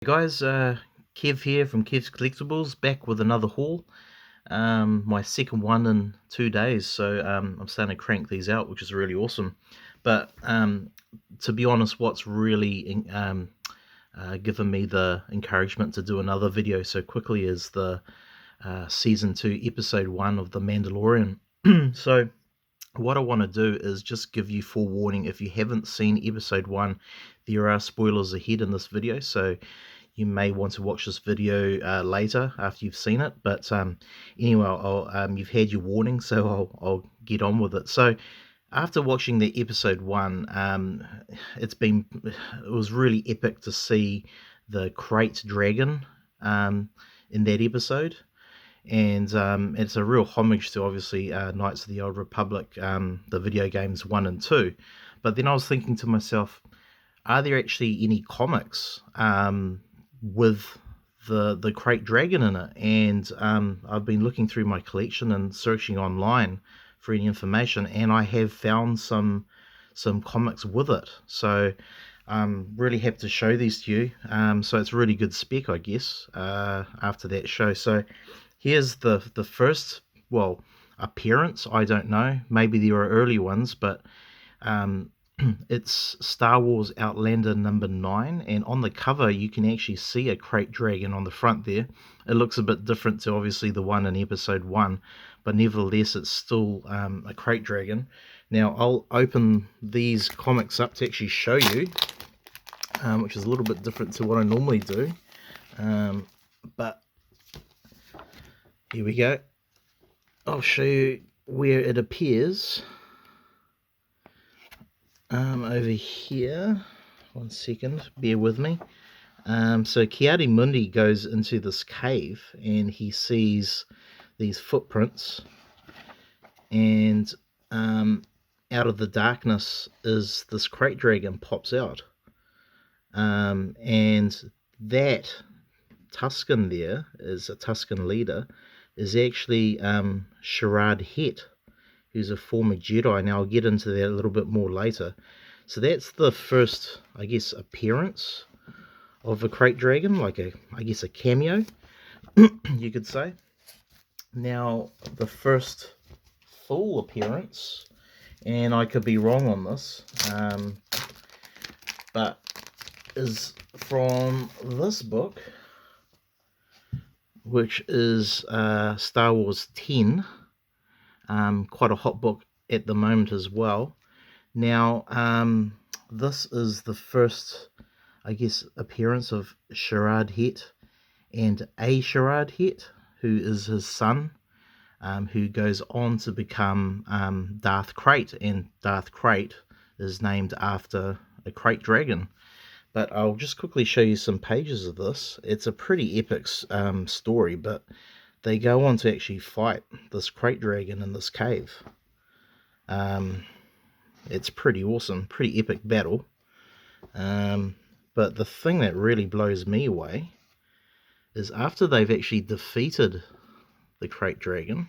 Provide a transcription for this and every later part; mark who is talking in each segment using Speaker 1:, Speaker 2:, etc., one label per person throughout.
Speaker 1: Hey guys, Kev here from Kev's Collectibles, back with another haul. My second one in 2 days, so I'm starting to crank these out, which is really awesome. But to be honest, what's really given me the encouragement to do another video so quickly is the Season 2, Episode 1 of The Mandalorian. So what I want to do is just give you forewarning. If you haven't seen Episode 1, there are spoilers ahead in this video, so you may want to watch this video later after you've seen it. But anyway, you've had your warning, so I'll get on with it. So after watching the Episode 1, it was really epic to see the Crate Dragon in that episode. And it's a real homage to, obviously, Knights of the Old Republic, the video games 1 and 2. But then I was thinking to myself, are there actually any comics with the Crate Dragon in it? And I've been looking through my collection and searching online for any information, and I have found some comics with it. So I'm really happy to show these to you. So it's a really good spec, I guess, after that show. So here's the first, well, appearance. I don't know. Maybe there are early ones, but it's Star Wars Outlander number 9, and on the cover you can actually see a Crate Dragon on the front there. It looks a bit different to, obviously, the one in Episode 1, but nevertheless it's still a Crate Dragon. Now I'll open these comics up to actually show you, which is a little bit different to what I normally do, but here we go. I'll show you where it appears. Over here, 1 second, bear with me. So Kiadi Mundi goes into this cave and he sees these footprints, and out of the darkness is this Crate Dragon pops out, and that Tusken there is a Tusken leader, is actually Sharad Het, who's a former Jedi. Now I'll get into that a little bit more later. So that's the first, I guess, appearance of a Crate Dragon, like I guess a cameo, you could say. Now the first full appearance, and I could be wrong on this, but is from this book, which is Star Wars 10. Quite a hot book at the moment as well. Now, this is the first, I guess, appearance of Sharad Het and a Sharad Het, who is his son, who goes on to become Darth Crate, and Darth Crate is named after a Crate Dragon. But I'll just quickly show you some pages of this. It's a pretty epic story, but they go on to actually fight this Crate Dragon in this cave. It's pretty awesome, pretty epic battle. But the thing that really blows me away is after they've actually defeated the Crate Dragon,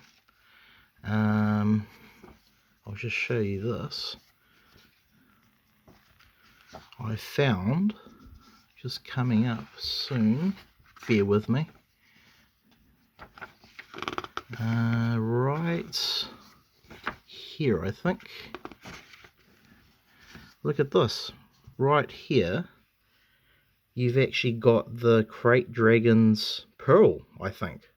Speaker 1: I'll just show you this. I found, just coming up soon, bear with me, right here, I think. Look at this. Right here, you've actually got the Crate Dragon's pearl, I think.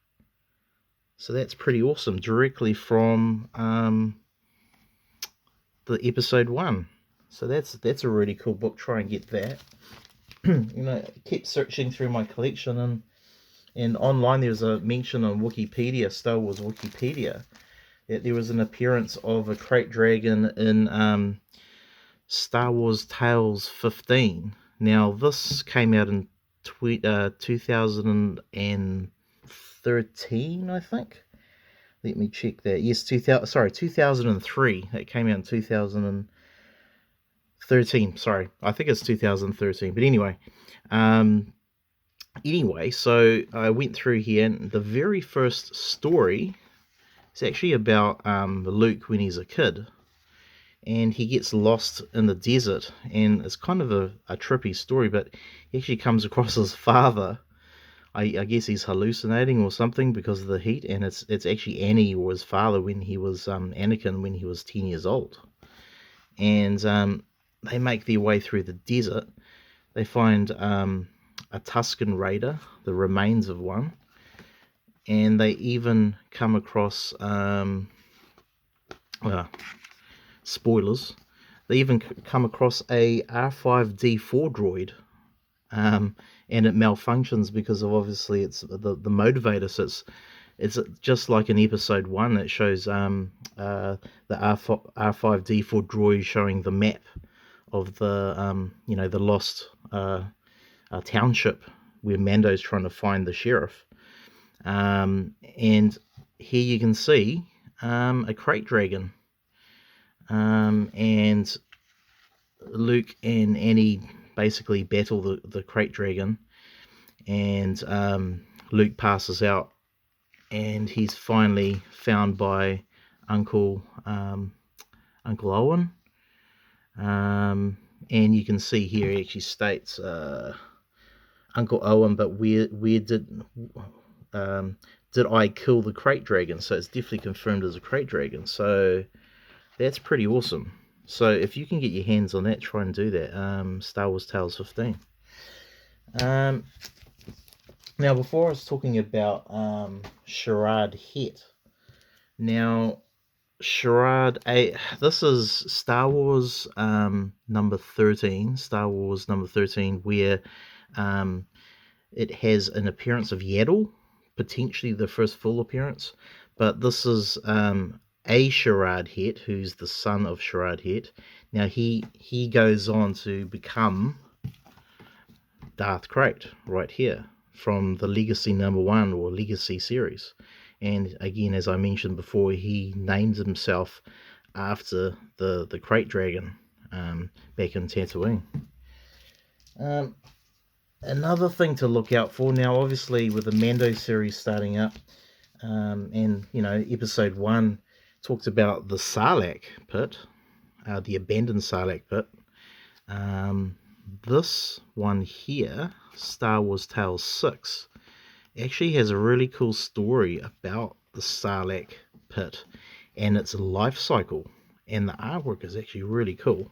Speaker 1: So that's pretty awesome, directly from the Episode 1. So that's a really cool book. Try and get that. I kept searching through my collection, and online there was a mention on Wikipedia, Star Wars Wikipedia, that there was an appearance of a Crate Dragon in Star Wars Tales 15. Now this came out in 2013, I think. Let me check that. Yes, 2003. It came out in 2013. Sorry, I think it's 2013. But anyway, so I went through here, and the very first story is actually about Luke when he's a kid. and he gets lost in the desert, and it's kind of a trippy story, but he actually comes across his father. I guess he's hallucinating or something because of the heat, and it's actually Annie or his father when he was Anakin when he was 10 years old. And they make their way through the desert. They find a Tusken Raider, the remains of one, and they even come across spoilers. They even come across a R5D4 droid, and it malfunctions because of obviously it's the motivator. So it's just like in episode 1. It shows the R5D4 droid showing the map of the the lost township where Mando's trying to find the sheriff. And here you can see a crate dragon, and Luke and Annie basically battle the crate dragon, and Luke passes out, and he's finally found by Uncle Owen. And you can see here it actually states Uncle Owen, but where did I kill the crate dragon? So it's definitely confirmed as a crate dragon. So that's pretty awesome. So if you can get your hands on that, try and do that. Star Wars Tales 15. Now, before I was talking about Sharad Het. Now, Sharad 8. This is Star Wars number 13. Star Wars number 13, where it has an appearance of Yaddle, potentially the first full appearance. But this is a Sharad Het, who's the son of Sharad Het. Now he goes on to become Darth Krayt right here from the Legacy number 1 or Legacy series. And again, as I mentioned before, he names himself after the Krayt dragon back in Tatooine. Another thing to look out for now, obviously with the Mando series starting up, and episode 1 talked about the Sarlacc pit, the abandoned Sarlacc pit. This one here, Star Wars Tales 6, actually has a really cool story about the Sarlacc pit and its life cycle, and the artwork is actually really cool.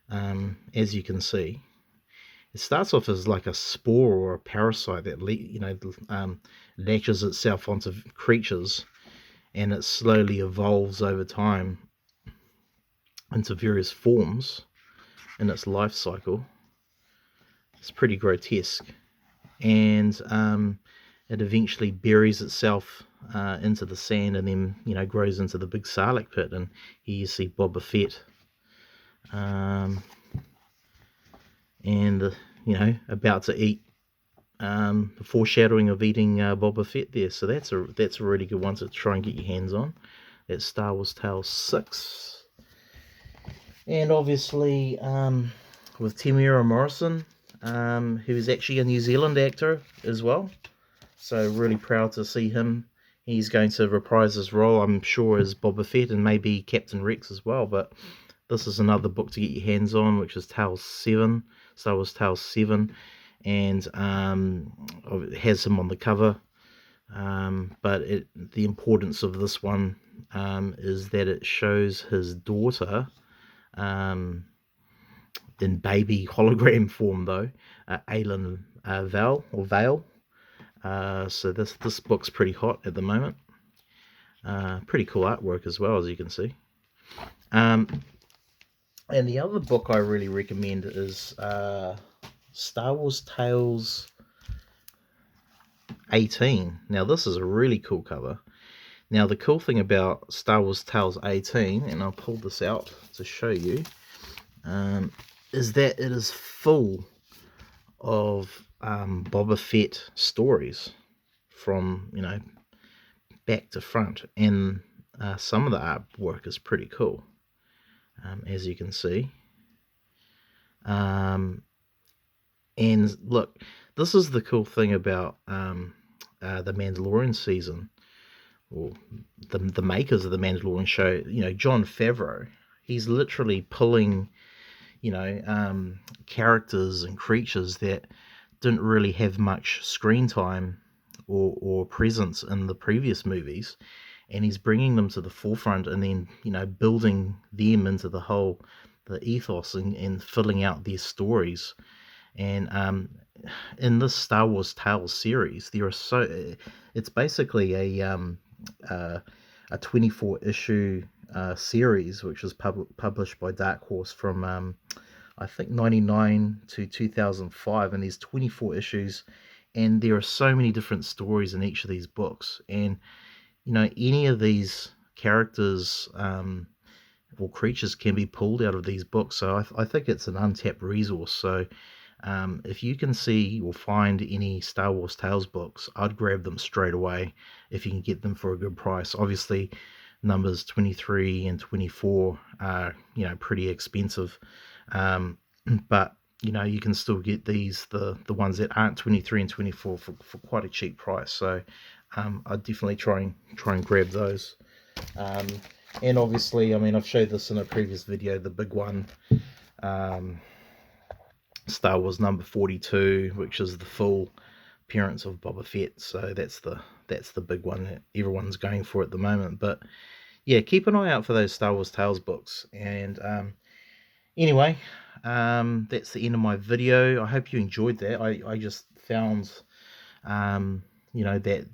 Speaker 1: As you can see, it starts off as like a spore or a parasite that latches itself onto creatures, and it slowly evolves over time into various forms in its life cycle. It's pretty grotesque, and it eventually buries itself into the sand, and then grows into the big Sarlacc pit. And here you see Boba Fett, and about to eat, the foreshadowing of eating Boba Fett there. So that's a really good one to try and get your hands on. That's Star Wars Tales 6. And obviously with Temuera Morrison, who is actually a New Zealand actor as well. So really proud to see him. He's going to reprise his role, I'm sure, as Boba Fett and maybe Captain Rex as well. But this is another book to get your hands on, which is Tales 7, Star Wars Tales 7. And it has him on the cover. But the importance of this one is that it shows his daughter in baby hologram form, though, Aelin Vale. So this book's pretty hot at the moment. Pretty cool artwork as well, as you can see. And the other book I really recommend is Star Wars Tales 18. Now this is a really cool cover. Now the cool thing about Star Wars Tales 18, and I'll pull this out to show you, is that it is full of Boba Fett stories from back to front, and some of the artwork is pretty cool, as you can see. And look, this is the cool thing about the Mandalorian season, or the makers of the Mandalorian show. Jon Favreau, he's literally pulling, characters and creatures that didn't really have much screen time or presence in the previous movies, and he's bringing them to the forefront, and then building them into the ethos, and filling out their stories. And in this Star Wars Tales series, it's basically uh, a 24 issue series, which was published by Dark Horse from I think 99 to 2005, and there's 24 issues, and there are so many different stories in each of these books. And any of these characters or creatures can be pulled out of these books, so I think it's an untapped resource. So if you can see or find any Star Wars Tales books, I'd grab them straight away if you can get them for a good price. Obviously, numbers 23 and 24 are pretty expensive, but you can still get the ones that aren't 23 and 24 for quite a cheap price. So I'd definitely try and grab those. And obviously, I mean, I've showed this in a previous video, the big one, Star Wars number 42, which is the full appearance of Boba Fett. So that's the big one that everyone's going for at the moment. But yeah, keep an eye out for those Star Wars Tales books. And anyway, that's the end of my video. I hope you enjoyed that. I just found that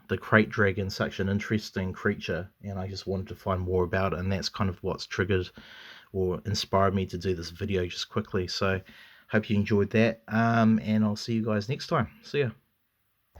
Speaker 1: the crate dragon such an interesting creature, and I just wanted to find more about it, and that's kind of what's triggered or inspired me to do this video just quickly. So hope you enjoyed that, and I'll see you guys next time. See ya.